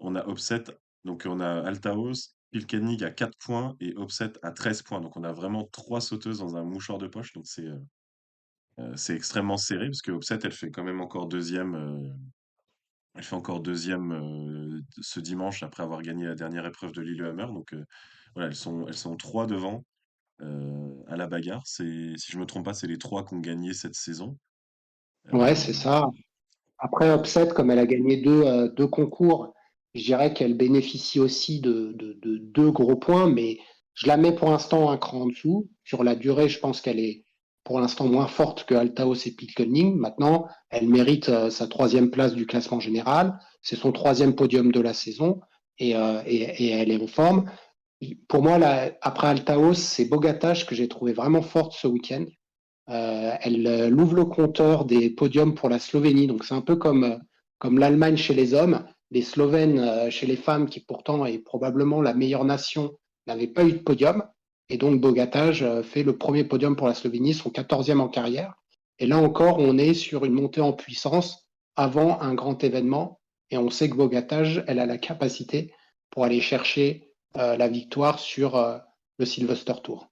on a Opset, donc on a Altaos, Pilkennig à 4 points et Opset à 13 points. Donc on a vraiment trois sauteuses dans un mouchoir de poche. Donc c'est extrêmement serré parce que Opset, elle fait quand même encore deuxième. Elle fait encore deuxième ce dimanche après avoir gagné la dernière épreuve de Lillehammer. Donc voilà, elles sont trois devant à la bagarre. Si je me trompe pas, c'est les trois qui ont gagné cette saison. Ouais, Euh, c'est ça. Après, Upset, comme elle a gagné deux concours, je dirais qu'elle bénéficie aussi de deux gros points, mais je la mets pour l'instant un cran en dessous. Sur la durée, je pense qu'elle est pour l'instant moins forte que Altaos et Pilkening. Maintenant, elle mérite sa troisième place du classement général. C'est son troisième podium de la saison et elle est en forme. Pour moi, là, après Altaos, c'est Bogatash que j'ai trouvé vraiment forte ce week-end. Elle ouvre le compteur des podiums pour la Slovénie. Donc c'est un peu comme l'Allemagne chez les hommes. Les Slovènes chez les femmes, qui pourtant est probablement la meilleure nation, n'avaient pas eu de podium. Et donc Bogataj fait le premier podium pour la Slovénie, son 14e en carrière. Et là encore, on est sur une montée en puissance avant un grand événement. Et on sait que Bogataj, elle a la capacité pour aller chercher la victoire sur le Sylvester Tour.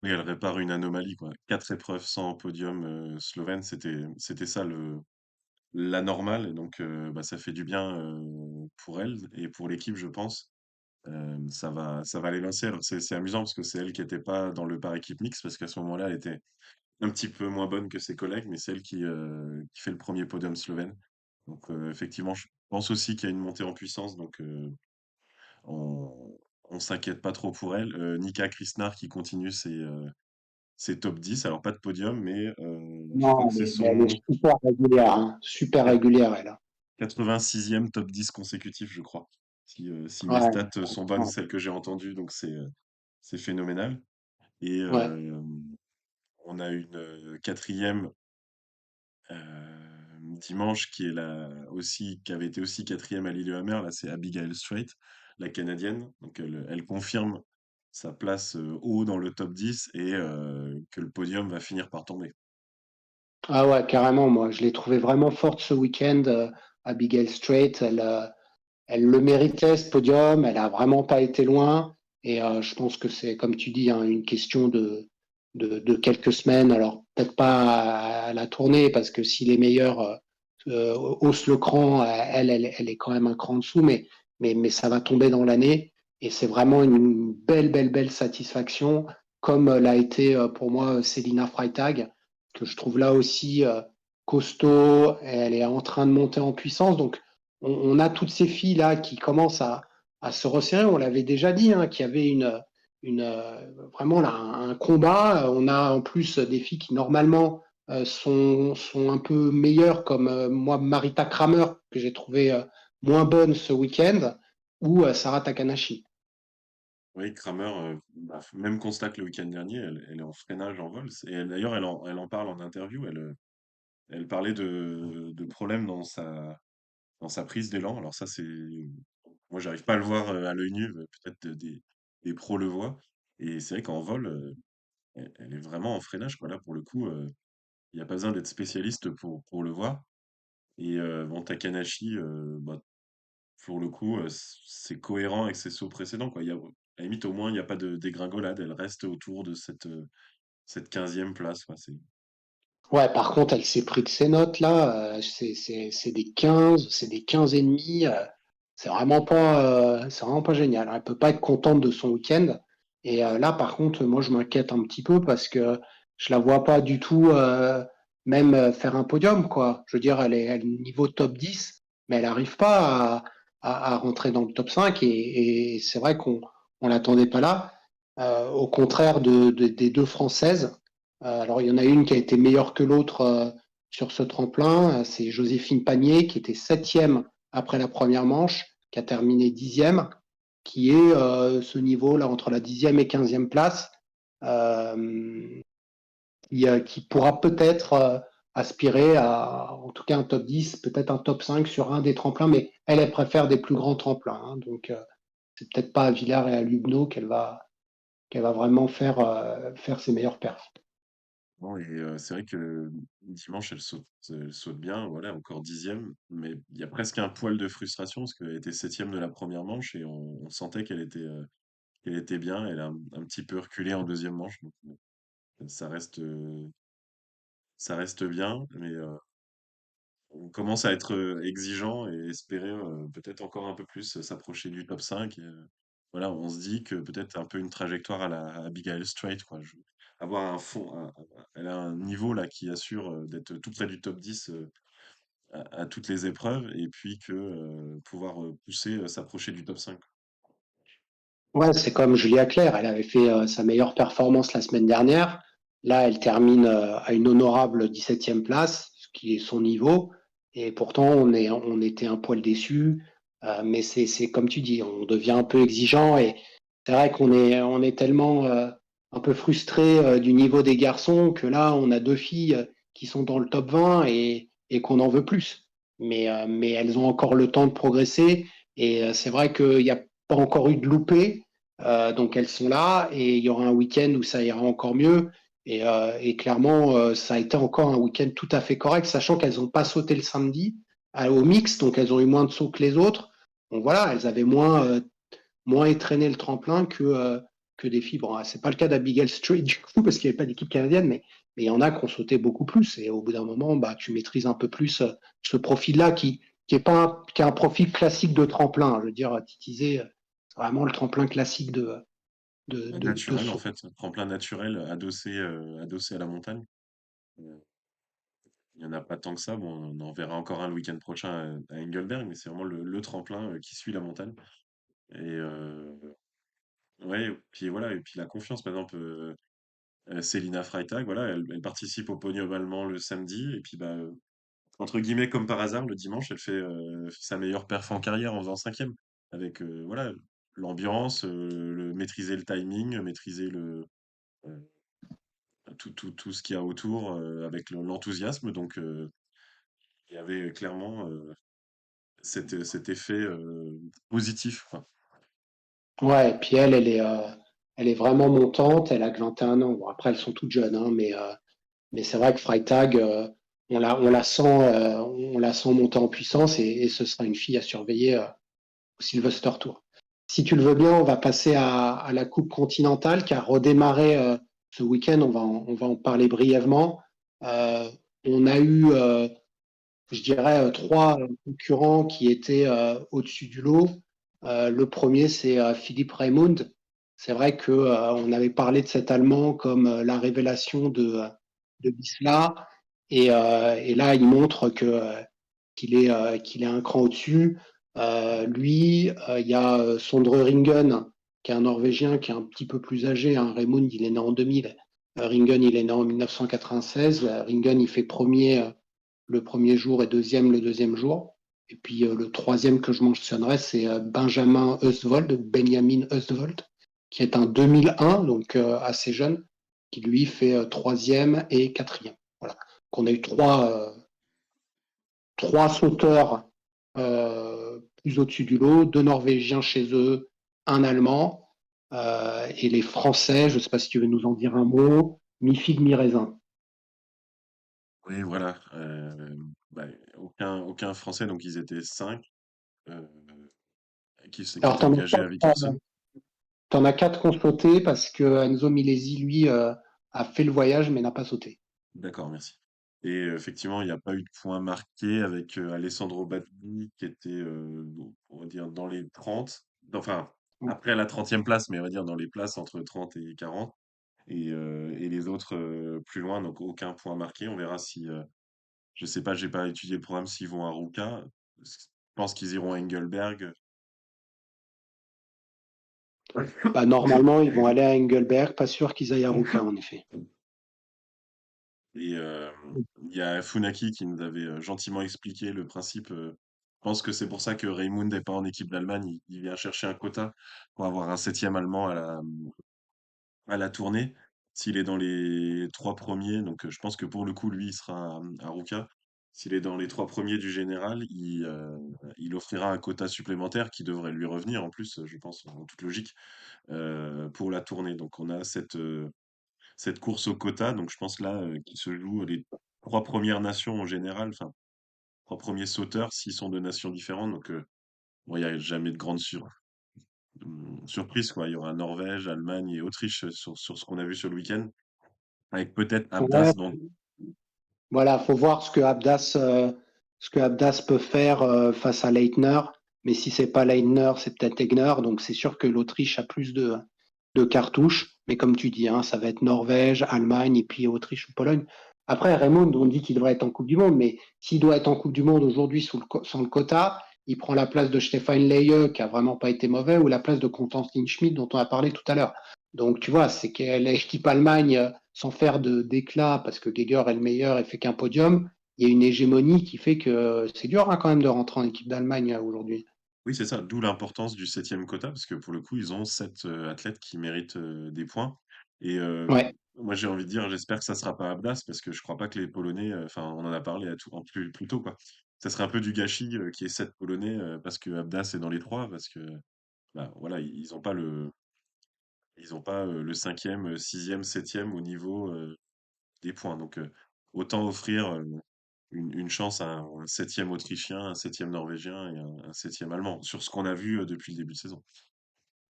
oui, elle répare une anomalie, quoi. Quatre épreuves sans podium slovène, c'était ça la normale. Et donc bah, ça fait du bien pour elle et pour l'équipe, je pense. Ça va les lancer. Alors c'est amusant parce que c'est elle qui n'était pas dans le par équipe mixte parce qu'à ce moment-là, elle était un petit peu moins bonne que ses collègues, mais c'est elle qui fait le premier podium slovène. Donc effectivement, je pense aussi qu'il y a une montée en puissance, donc on s'inquiète pas trop pour elle. Nika Krisnar qui continue ses top 10, alors pas de podium, mais je crois Non, que c'est mais elle son est super régulière, hein. Super quat- régulière, elle. 86e top 10 consécutif, je crois. Si mes Ouais, stats sont bonnes, ouais, celles que j'ai entendues, donc c'est phénoménal. Et ouais. on a une quatrième dimanche qui avait été aussi quatrième à Lillehammer, là c'est Abigail Strait, la Canadienne. Donc elle confirme sa place haut dans le top 10 et que le podium va finir par tomber. Ah ouais, carrément, moi, je l'ai trouvée vraiment forte ce week-end. Abigail Strait, elle le méritait, ce podium. Elle a vraiment pas été loin. Et je pense que c'est, comme tu dis, hein, une question de quelques semaines. Alors, peut-être pas à la tournée, parce que si les meilleurs haussent le cran, elle est quand même un cran en dessous, mais ça va tomber dans l'année. Et c'est vraiment une belle satisfaction, comme l'a été pour moi Célina Freitag, que je trouve là aussi costaud. Elle est en train de monter en puissance. Donc, on a toutes ces filles-là qui commencent à se resserrer. On l'avait déjà dit, hein, qu'il y avait vraiment là, un combat. On a en plus des filles qui normalement sont un peu meilleures, comme moi, Marita Kramer, que j'ai trouvé moins bonne ce week-end, ou Sarah Takanashi. Oui, Kramer, bah, même constat que le week-end dernier, elle est en freinage en vol. Et d'ailleurs, elle en parle en interview. Elle parlait de problèmes dans sa prise d'élan. Alors ça, c'est, moi, j'arrive pas à le voir à l'œil nu. Peut-être des pros le voient. Et c'est vrai qu'en vol, elle est vraiment en freinage, quoi. Là, pour le coup, il n'y a pas besoin d'être spécialiste pour le voir. Et bon, Takanashi, bah, pour le coup, c'est cohérent avec ses sauts précédents, quoi. À la limite, au moins, il n'y a pas de dégringolade. Elle reste autour de cette 15e place, quoi. Ouais, par contre, elle s'est pris de ses notes là. C'est des 15, c'est des 15 et demi. C'est vraiment pas génial. Elle peut pas être contente de son week-end. Et là, par contre, moi, je m'inquiète un petit peu parce que je la vois pas du tout même faire un podium, quoi. Je veux dire, elle est niveau top 10, mais elle n'arrive pas à rentrer dans le top 5. Et c'est vrai qu'on l'attendait pas là. Au contraire des deux Françaises. Alors, il y en a une qui a été meilleure que l'autre sur ce tremplin. C'est Joséphine Panier, qui était septième après la première manche, qui a terminé dixième, qui est ce niveau-là entre la dixième et quinzième place, euh, qui pourra peut-être aspirer à, en tout cas, un top 10, peut-être un top 5 sur un des tremplins, mais elle préfère des plus grands tremplins. Hein. Donc, c'est peut-être pas à Villars et à Lugno qu'elle va vraiment faire ses meilleures perfs. Bon, et c'est vrai que dimanche, elle saute bien, voilà, encore 10e, mais il y a presque un poil de frustration parce qu'elle était 7e de la première manche et on sentait qu'elle était bien. Elle a un petit peu reculé en deuxième manche, donc bon, ça reste, euh, ça reste bien, mais on commence à être exigeant et espérer peut-être encore un peu plus s'approcher du top 5. Et, voilà, on se dit que peut-être un peu une trajectoire à la Abigail Strait, quoi. Avoir un fond, elle a un niveau là qui assure d'être tout près du top 10 à toutes les épreuves et puis que pouvoir pousser, s'approcher du top 5. Ouais, c'est comme Julia Claire, elle avait fait sa meilleure performance la semaine dernière. Là, elle termine à une honorable 17e place, ce qui est son niveau. Et pourtant, on était un poil déçus. Mais c'est comme tu dis, on devient un peu exigeant. Et c'est vrai on est tellement un peu frustré du niveau des garçons que là, on a deux filles qui sont dans le top 20 et qu'on en veut plus. Mais elles ont encore le temps de progresser. Et c'est vrai qu'il n'y a pas encore eu de loupé. Donc elles sont là et il y aura un week-end où ça ira encore mieux. Et clairement, ça a été encore un week-end tout à fait correct, sachant qu'elles n'ont pas sauté le samedi au mix, donc elles ont eu moins de sauts que les autres. Donc voilà, elles avaient moins étraîné le tremplin que des filles. Bon, c'est pas le cas d'Abigail Street du coup, parce qu'il n'y avait pas d'équipe canadienne, mais il y en a qui ont sauté beaucoup plus. Et au bout d'un moment, bah, tu maîtrises un peu plus ce profil-là qui est pas qui est un profil classique de tremplin. Je veux dire, Titizé, c'est vraiment le tremplin classique de Naturel, en saut. fait, tremplin naturel adossé à la montagne. Euh, Il n'y en a pas tant que ça. Bon, on en verra encore un le week-end prochain à Engelberg, mais c'est vraiment le tremplin qui suit la montagne. Et ouais, puis voilà, et puis la confiance, par exemple, Célina Freitag, voilà, elle participe au podium allemand le samedi, et puis bah, entre guillemets, comme par hasard, le dimanche, elle fait sa meilleure perf en carrière en faisant cinquième, avec voilà, l'ambiance, maîtriser le timing, maîtriser euh, tout ce qu'il y a autour, avec l'enthousiasme. Donc, il y avait clairement cet effet positif, quoi. Ouais, et puis elle est vraiment montante. Elle a que 21 ans. Bon, après, elles sont toutes jeunes, hein, mais c'est vrai que Freitag, on la sent monter en puissance et ce sera une fille à surveiller au Sylvester Tour. Si tu le veux bien, on va passer à la Coupe continentale qui a redémarré ce week-end. On va en parler brièvement. Euh, on a eu, je dirais, trois concurrents qui étaient au-dessus du lot. Le premier, c'est Philippe Raimund. C'est vrai que on avait parlé de cet Allemand comme la révélation de Bisla, et là, il montre qu'il est un cran au-dessus. Lui, il y a Sondre Ringen qui est un Norvégien qui est un petit peu plus âgé. Hein. Raymond, il est né en 2000. Ringen, il est né en 1996. Ringen, il fait premier le premier jour et deuxième le deuxième jour. Et puis le troisième que je mentionnerai, c'est Benjamin Østvold, Benjamin Østvold, qui est un 2001, donc assez jeune, qui lui fait troisième et quatrième. Voilà. Donc on a eu trois sauteurs plus au-dessus du lot, deux Norvégiens chez eux, un Allemand, et les Français, je ne sais pas si tu veux nous en dire un mot, mi-figue, mi-raisin. Oui, voilà. Bah, aucun Français, donc ils étaient 5 euh, qui Alors, étaient engagés à Vickerson. t'en as quatre qui ont sauté parce que Enzo Milesi, lui, a fait le voyage mais n'a pas sauté. D'accord, merci. Et effectivement, il n'y a pas eu de point marqué avec Alessandro Baldi qui était, on va dire, dans les 30. Enfin, après la 30e place, mais on va dire dans les places entre 30 et 40. Et les autres plus loin, donc aucun point marqué. On verra si, je sais pas, j'ai pas étudié le programme s'ils vont à Ruka. Je pense qu'ils iront à Engelberg. Bah, normalement, ils vont aller à Engelberg, pas sûr qu'ils aillent à Ruka, en effet. Et il y a Funaki qui nous avait gentiment expliqué le principe. Je pense que c'est pour ça que Raymond n'est pas en équipe d'Allemagne. Il vient chercher un quota pour avoir un septième Allemand à la tournée. S'il est dans les trois premiers, donc je pense que pour le coup, lui, il sera à Ruka. S'il est dans les trois premiers du général, il offrira un quota supplémentaire qui devrait lui revenir en plus, je pense, en toute logique, pour la tournée. Donc on a cette course au quota, donc je pense là qu'il se joue les trois premières nations en général, enfin, trois premiers sauteurs, s'ils sont de nations différentes. Donc bon, il n'y a jamais de grande surprise, quoi. Il y aura Norvège, Allemagne et Autriche sur ce qu'on a vu sur le week-end. Avec peut-être Ouais, Abdas dans. voilà, faut voir ce que Abdas peut faire face à Leitner. Mais si c'est pas Leitner, c'est peut-être Egner. Donc c'est sûr que l'Autriche a plus de cartouches. Mais comme tu dis, hein, ça va être Norvège, Allemagne et puis Autriche ou Pologne. Après, Raymond, on dit qu'il devrait être en Coupe du Monde, mais s'il doit être en Coupe du Monde aujourd'hui sans le quota, il prend la place de Stefan Leye, qui a vraiment pas été mauvais, ou la place de Constantin Schmidt, dont on a parlé tout à l'heure. Donc, tu vois, c'est que l'équipe Allemagne, sans faire d'éclat, parce que Geiger est le meilleur et fait qu'un podium, il y a une hégémonie qui fait que c'est dur quand même de rentrer en équipe d'Allemagne aujourd'hui. Oui, c'est ça, d'où l'importance du septième quota, parce que pour le coup, ils ont 7 athlètes qui méritent des points. Et Ouais. moi, j'ai envie de dire, j'espère que ça sera pas Abdas, parce que je crois pas que les Polonais, enfin, on en a parlé plus tôt, quoi. Ça serait un peu du gâchis qu'il y ait 7 Polonais, parce que Abdas est dans les trois, parce que, bah, voilà, ils ont pas le cinquième, sixième, septième au niveau des points. Donc, autant offrir une chance à un septième Autrichien, un septième Norvégien et un septième Allemand, sur ce qu'on a vu depuis le début de saison.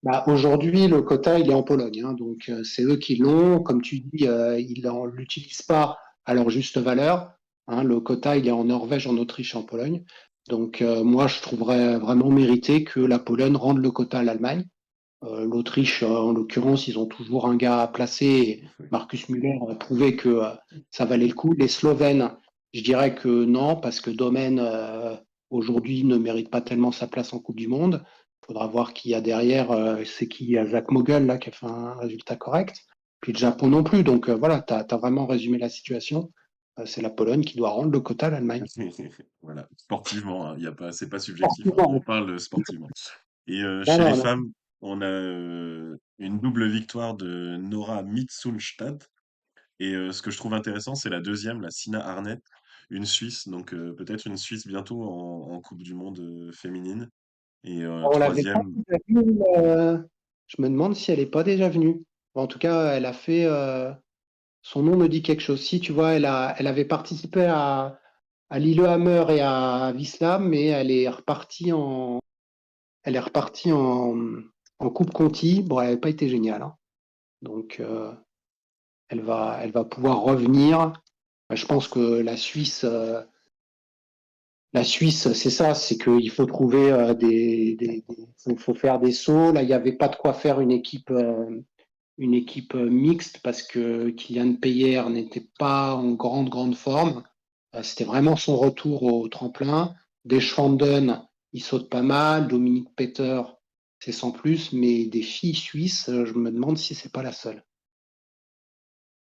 Bah, aujourd'hui, le quota, il est en Pologne, hein, donc c'est eux qui l'ont. Comme tu dis, ils ne l'utilisent pas à leur juste valeur. Hein, le quota, il est en Norvège, en Autriche et en Pologne. Donc moi, je trouverais vraiment mérité que la Pologne rende le quota à l'Allemagne. L'Autriche, en l'occurrence, ils ont toujours un gars à placer. Et Marcus Müller a prouvé que ça valait le coup. Les Slovènes, je dirais que non, parce que Domen, aujourd'hui, ne mérite pas tellement sa place en Coupe du Monde. Il faudra voir qui y a derrière. C'est qui? Il y a Jacques Mogul, là, qui a fait un résultat correct. Puis le Japon non plus. Donc voilà, tu as vraiment résumé la situation. C'est la Pologne qui doit rendre le quota à l'Allemagne. Voilà, sportivement, hein, y a pas, c'est pas subjectif, hein, on parle sportivement. Et Non, chez les non, non. femmes, on a une double victoire de Nora Mitsulstad. Et ce que je trouve intéressant, c'est la deuxième, la Sina Arnett, une Suisse, donc peut-être une Suisse bientôt en Coupe du Monde féminine. Et On l'avait pas troisième, déjà vue. Je me demande si elle n'est pas déjà venue. En tout cas, elle a fait. Son nom me dit quelque chose. Si, tu vois, elle avait participé à Lillehammer et à Wisla, mais elle est repartie en Coupe Conti. Bon, elle n'avait pas été géniale, hein. Donc, elle va pouvoir revenir. Je pense que la Suisse, c'est ça, c'est qu'il faut trouver faut faire des sauts. Là, il n'y avait pas de quoi faire une équipe mixte parce que Kylian Payer n'était pas en grande forme. C'était vraiment son retour au tremplin. Deschwanden, il saute pas mal. Dominique Peter, c'est sans plus, mais des filles suisses, je me demande si c'est pas la seule.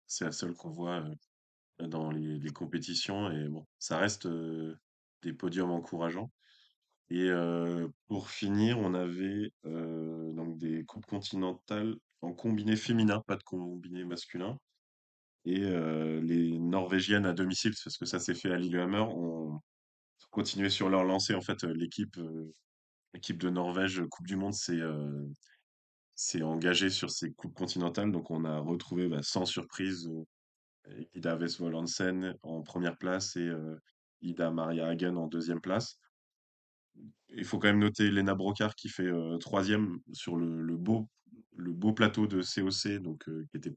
C'est la seule qu'on voit, dans les compétitions et bon, ça reste, des podiums encourageants et pour finir, on avait, donc des coupes continentales en combiné féminin, pas de combiné masculin et les Norvégiennes à domicile, parce que ça s'est fait à Lillehammer, ont continué sur leur lancée. En fait, l'équipe de Norvège, coupe du monde, s'est engagée sur ces coupes continentales, donc on a retrouvé, bah, sans surprise, Ida Westphal Hansen en première place et Ida Maria Hagen en deuxième place. Il faut quand même noter Lena Brocard qui fait troisième sur le beau plateau de COC, donc qui était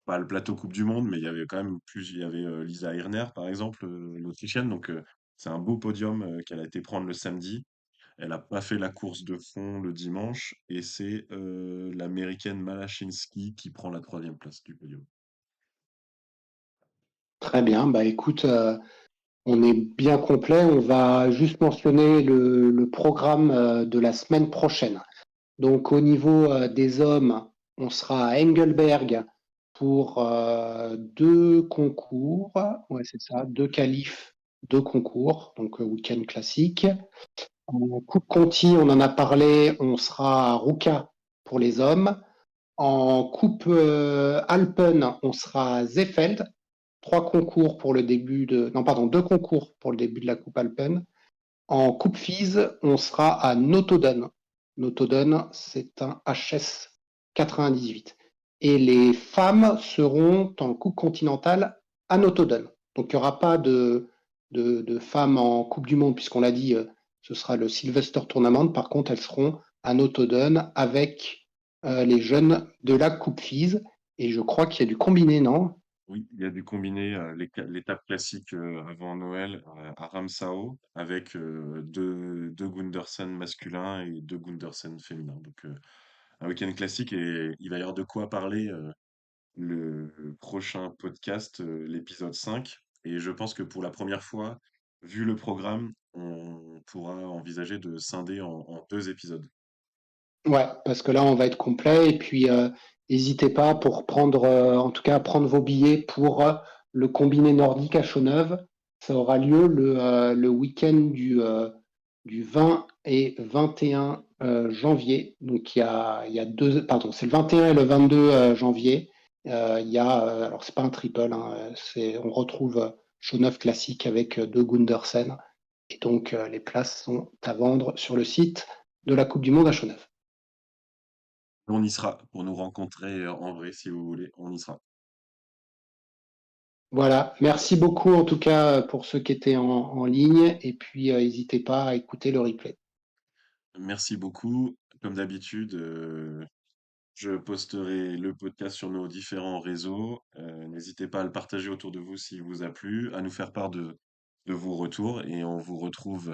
pas le plateau Coupe du Monde, mais il y avait quand même plus, il y avait Lisa Hirner par exemple, l'Autrichienne, donc c'est un beau podium qu'elle a été prendre le samedi. Elle n'a pas fait la course de fond le dimanche et c'est l'Américaine Malachinski qui prend la troisième place du podium. Très bien, bah écoute, on est bien complet. On va juste mentionner le programme de la semaine prochaine. Donc au niveau des hommes, on sera à Engelberg pour deux concours. Ouais, c'est ça, deux qualifs, deux concours, donc week-end classique. En Coupe Conti, on en a parlé, on sera à Ruka pour les hommes. En Coupe Alpen, on sera à Seefeld. Trois concours pour le début de. Non, pardon, deux concours pour le début de la Coupe Alpen. En Coupe FIS, on sera à Notoden. Notoden, c'est un HS 98. Et les femmes seront en Coupe continentale à Notoden. Donc il n'y aura pas de femmes en Coupe du Monde, puisqu'on l'a dit, ce sera le Sylvester Tournament. Par contre, elles seront à Notoden avec les jeunes de la Coupe FIS. Et je crois qu'il y a du combiné, non? Oui, il y a du combiné, l'étape classique avant Noël à Ramsau avec deux Gundersen masculins et deux Gundersen féminins. Donc un week-end classique et il va y avoir de quoi parler le prochain podcast, l'épisode 5. Et je pense que pour la première fois, vu le programme, on pourra envisager de scinder en deux épisodes. Ouais, parce que là, on va être complet. Et puis, n'hésitez pas pour prendre, en tout cas, prendre vos billets pour le combiné nordique à Chaux-Neuve. Ça aura lieu le week-end du 20 et 21 janvier. Donc, il y a deux, pardon, c'est le 21 et le 22 janvier. Il y a, alors, c'est pas un triple, hein, on retrouve Chaux-Neuve classique avec deux Gundersen. Et donc, les places sont à vendre sur le site de la Coupe du Monde à Chaux-Neuve. On y sera pour nous rencontrer en vrai si vous voulez, on y sera. Voilà, merci beaucoup en tout cas pour ceux qui étaient en ligne et puis n'hésitez pas à écouter le replay. Merci beaucoup. Comme d'habitude, je posterai le podcast sur nos différents réseaux. N'hésitez pas à le partager autour de vous s'il vous a plu, à nous faire part de vos retours et on vous retrouve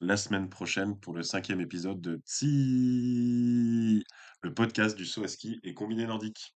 la semaine prochaine pour le cinquième épisode de Tsi, le podcast du saut à ski et combiné nordique.